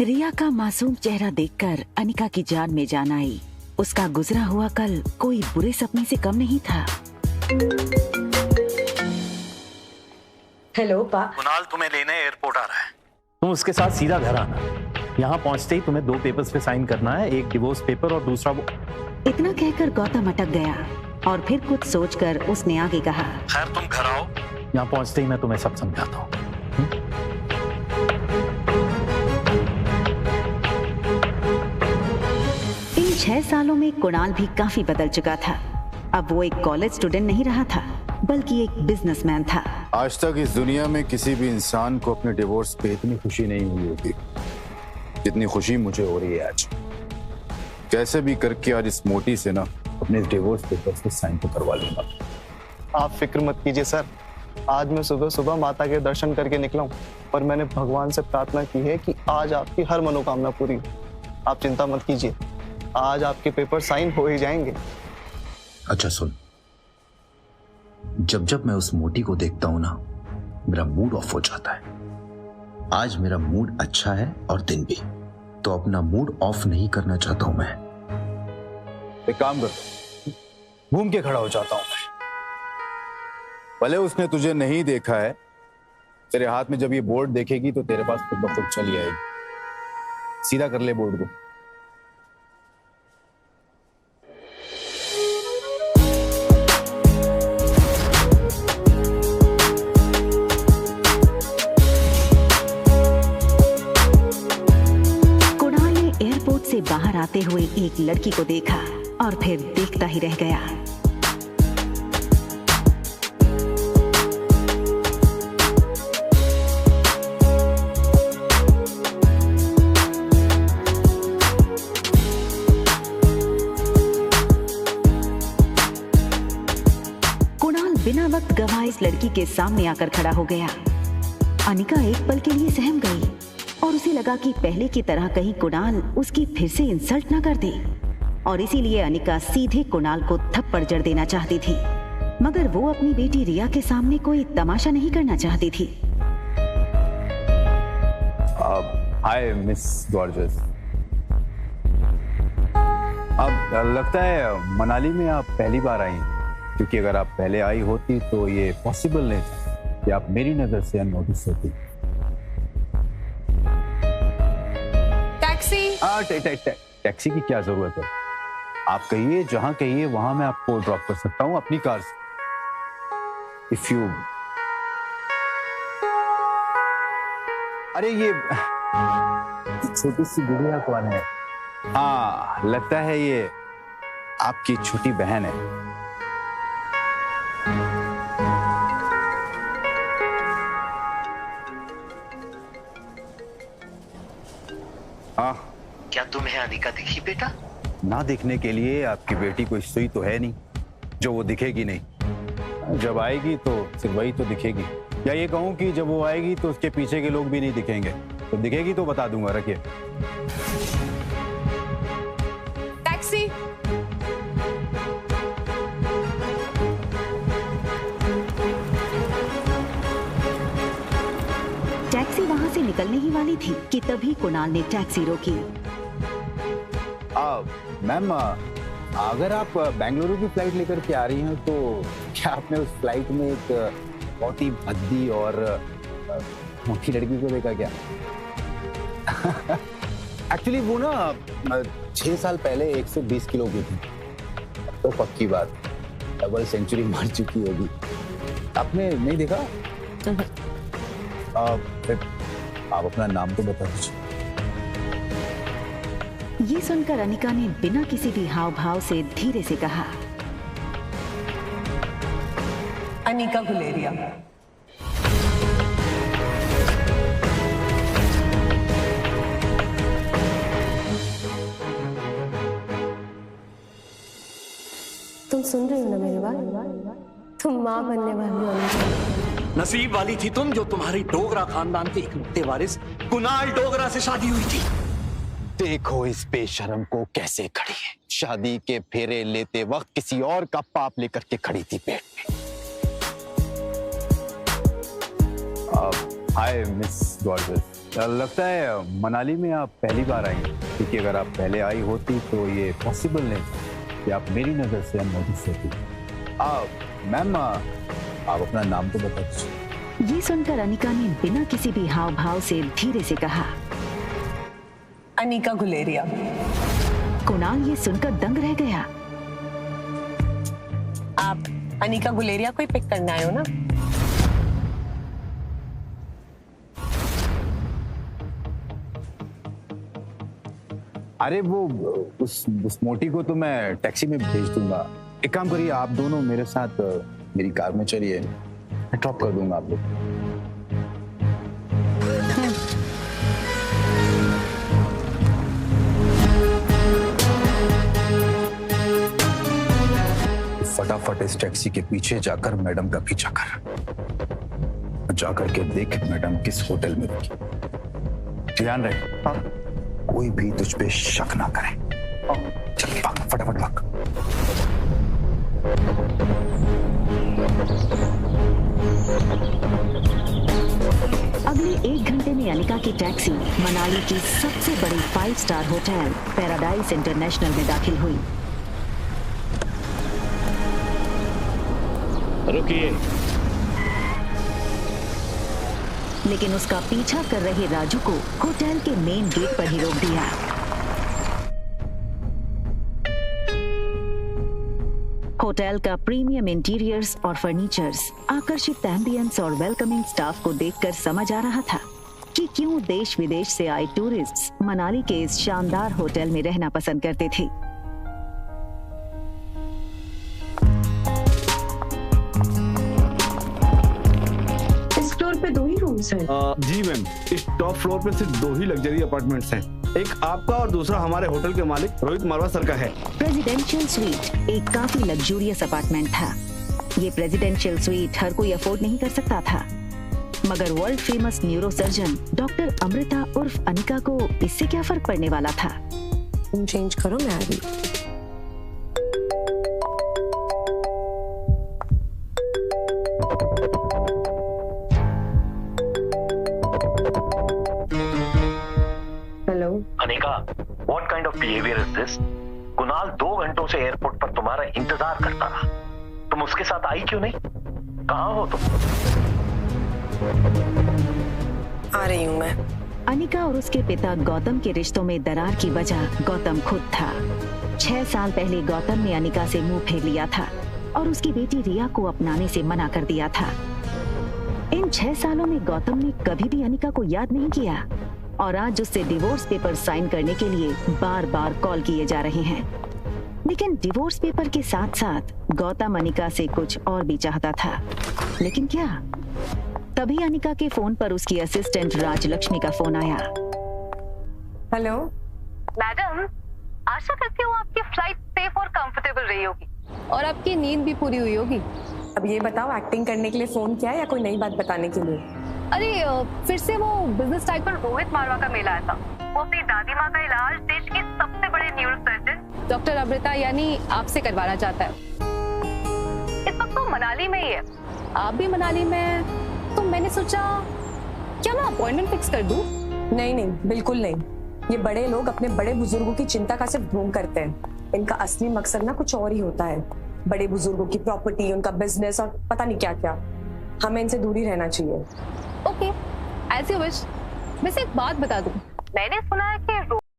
रिया का मासूम चेहरा देखकर अनिका की जान में जान आई। उसका गुजरा हुआ कल कोई बुरे सपने से कम नहीं था। हेलो पा। कुणाल तुम्हें लेने एयरपोर्ट आ रहा है। तुम उसके साथ सीधा घर आना। यहाँ पहुँचते ही तुम्हें 2 पेपर्स पे साइन करना है, एक डिवोर्स पेपर और दूसरा वो। इतना कहकर गौतम अटक गया और फिर कुछ सोचकर उसने आगे कहा, खैर तुम घर आओ, यहाँ पहुँचते ही मैं तुम्हें सब समझाता हूँ। इन 6 सालों में कुणाल भी काफी बदल चुका था। अब वो एक कॉलेज स्टूडेंट नहीं रहा था, बल्कि एक बिजनेसमैन था। आज तक इस दुनिया में किसी भी इंसान को अपने डिवोर्स पे इतनी खुशी नहीं हुई होगी जितनी खुशी मुझे हो रही है आज। कैसे भी करके आज इस मोटी से ना अपने डिवोर्स पेपर पे साइन तो करवा लूंगा। आप फिक्र मत कीजिए सर, आज मैं सुबह सुबह माता के दर्शन करके निकला हूँ और मैंने भगवान से प्रार्थना की है कि आज आपकी हर मनोकामना पूरी हो। आप चिंता मत कीजिए, आज आपके पेपर साइन हो ही जाएंगे। अच्छा सुन, जब जब मैं उस मोटी को देखता हूं ना, मेरा मूड ऑफ हो जाता है। आज मेरा मूड अच्छा है और दिन भी, तो अपना मूड ऑफ नहीं करना चाहता हूं मैं। एक काम कर, घूम के खड़ा हो जाता हूं मैं। भले उसने तुझे नहीं देखा है, तेरे हाथ में जब ये बोर्ड देखेगी तो तेरे पास खुद ब खुद चली आएगी। सीधा कर ले बोर्ड को। से बाहर आते हुए एक लड़की को देखा और फिर देखता ही रह गया। कुणाल बिना वक्त गवाए इस लड़की के सामने आकर खड़ा हो गया। अनिका एक पल के लिए सहम गई और उसे लगा कि पहले की तरह कहीं कुणाल उसकी फिर से इंसल्ट ना कर दे, और इसीलिए अनिका सीधे कुणाल को थप्पड़ जड़ देना चाहती थी, मगर वो अपनी बेटी रिया के सामने कोई तमाशा नहीं करना चाहती थी। Hi miss gorgeous. अब लगता है मनाली में आप पहली बार आई, क्योंकि अगर आप पहले आई होती तो ये पॉसिबल नहीं कि आप मेरी नजर से अननोटिस होती। टैक्सी की क्या जरूरत है? आप कहिए, जहां कहिए वहां मैं आपको ड्रॉप कर सकता हूं अपनी कार से। इफ यू अरे ये छोटी सी गुड़िया कौन है? हाँ, लगता है ये आपकी छोटी बहन है। हाँ, क्या तुम्हें अनिका दिखी बेटा? ना दिखने के लिए आपकी बेटी कोई सुई तो है नहीं जो वो दिखेगी नहीं। जब आएगी तो सिर्फ वही तो दिखेगी, या ये कहूं कि जब वो आएगी तो उसके पीछे के लोग भी नहीं दिखेंगे। तो दिखेगी तो बता दूंगा। रखिए। टैक्सी। टैक्सी वहां से निकलने ही वाली थी कि तभी कुणाल ने टैक्सी रोकी। मैम, अगर आप बेंगलुरु की फ्लाइट लेकर के आ रही हैं तो क्या आपने उस फ्लाइट में एक बहुत ही भद्दी और मोटी लड़की को देखा क्या? एक्चुअली वो ना 6 साल पहले 120 किलो की थी। तो पक्की बात डबल सेंचुरी मार चुकी होगी। आपने नहीं देखा? आप अपना नाम तो बता दीजिए। ये सुनकर अनिका ने बिना किसी भी हाव भाव से धीरे से कहा, अनिका गुलेरिया। तुम सुन रही हो ना मेरी बात? तुम माँ बनने वाली हो। नसीब वाली थी तुम जो तुम्हारी डोगरा खानदान के इकलौते वारिस कुणाल डोगरा से शादी हुई थी। देखो इस बेशरम को कैसे खड़ी है, शादी के फेरे लेते वक्त किसी और का पाप लेकर के खड़ी थी पेट में। हाय मिस गॉर्जस, लगता है मनाली में आप पहली बार आई, क्योंकि अगर आप पहले आई होती तो ये पॉसिबल नहीं कि आप मेरी नजर से अननोटिस होती। मैम आप अपना नाम तो बता दीजिए। ये सुनकर अनिका ने बिना किसी भी हाव भाव से धीरे से कहा, अनिका गुलेरिया। कुणाल ये सुनकर दंग रह गया। आप अनिका गुलेरिया को ही पिक करने आए हो ना? अरे वो उस मोटी को तो मैं टैक्सी में भेज दूंगा। एक काम करिए, आप दोनों मेरे साथ मेरी कार में चलिए, मैं ड्रॉप कर दूंगा आप लोग। फटाफट इस टैक्सी के पीछे जाकर मैडम का पीछा कर, जाकर के देख मैडम किस होटल में रुकी। ध्यान रहे, हाँ? कोई भी तुझ पे शक ना करे। चल भाग, फटाफट भाग। अगले 1 घंटे में अनिका की टैक्सी मनाली की सबसे बड़ी 5 स्टार होटल पैराडाइज इंटरनेशनल में दाखिल हुई। रुकिए। लेकिन उसका पीछा कर रहे राजू को होटल के मेन गेट पर ही रोक दिया। होटल का प्रीमियम इंटीरियर्स और फर्नीचर्स, आकर्षित एम्बियंस और वेलकमिंग स्टाफ को देखकर समझ आ रहा था कि क्यों देश विदेश से आए टूरिस्ट्स मनाली के इस शानदार होटल में रहना पसंद करते थे। पे 2 ही रूम्स हैं। जी मैम, इस टॉप फ्लोर पे सिर्फ 2 ही लग्जरी अपार्टमेंट्स हैं। एक आपका और दूसरा हमारे होटल के मालिक रोहित मारवा सर का है। प्रेसिडेंशियल स्वीट एक काफी लग्जूरियस अपार्टमेंट था। ये प्रेसिडेंशियल स्वीट हर कोई अफोर्ड नहीं कर सकता था, मगर world famous neuro surgeon doctor Amrita उर्फ अनिका को इससे क्या फर्क पड़ने वाला था। तुम चेंज करो, मैं आ रही। Anika, what kind of behavior is this? Kunal 2 घंटों से एयरपोर्ट पर तुम्हारा इंतजार करता रहा, तुम उसके साथ आई क्यों नहीं? कहाँ हो तुम? आ रही हूँ मैं। अनिका और उसके पिता गौतम के रिश्तों में दरार की वजह गौतम खुद था। 6 साल पहले गौतम ने अनिका से मुंह फेर लिया था और उसकी बेटी रिया को अपनाने से मना कर दिया था। इन 6 सालों में गौतम ने कभी भी अनिका को याद नहीं किया और आज उससे डिवोर्स पेपर साइन करने के लिए बार बार कॉल किए जा रहे हैं। लेकिन डिवोर्स पेपर के साथ साथ गौतम अनिका से कुछ और भी चाहता था। लेकिन क्या? तभी अनिका के फोन पर उसकी असिस्टेंट राजलक्ष्मी का फोन आया। हेलो मैडम, आशा करती हूँ आपकी फ्लाइट सेफ और कंफर्टेबल रही होगी और आपकी नींद भी पूरी हुई होगी। अब ये बताओ, एक्टिंग करने के लिए फोन किया या कोई नई बात बताने के लिए? अरे फिर से वो बिजनेस टाइप पर रोहित मारवा का मेल आया था। वो अपनी दादी माँ का इलाज देश की सबसे बड़े न्यूरो सर्जन डॉक्टर अमृता यानी आपसे करवाना चाहता है। इस वक्त तो मनाली में ही है, आप भी मनाली में, तो मैंने सोचा क्या मैं अपॉइंटमेंट फिक्स कर दूं? नहीं नहीं, बिल्कुल नहीं। ये बड़े लोग अपने बड़े बुजुर्गों की चिंता का सिर्फ ढोंग करते हैं। इनका असली मकसद ना कुछ और ही होता है। बड़े बुजुर्गों की प्रॉपर्टी, उनका बिजनेस और पता नहीं क्या क्या। हमें इनसे दूर ही रहना चाहिए। Okay, as you wish. वैसे एक बात बता दूं, मैंने सुना है कि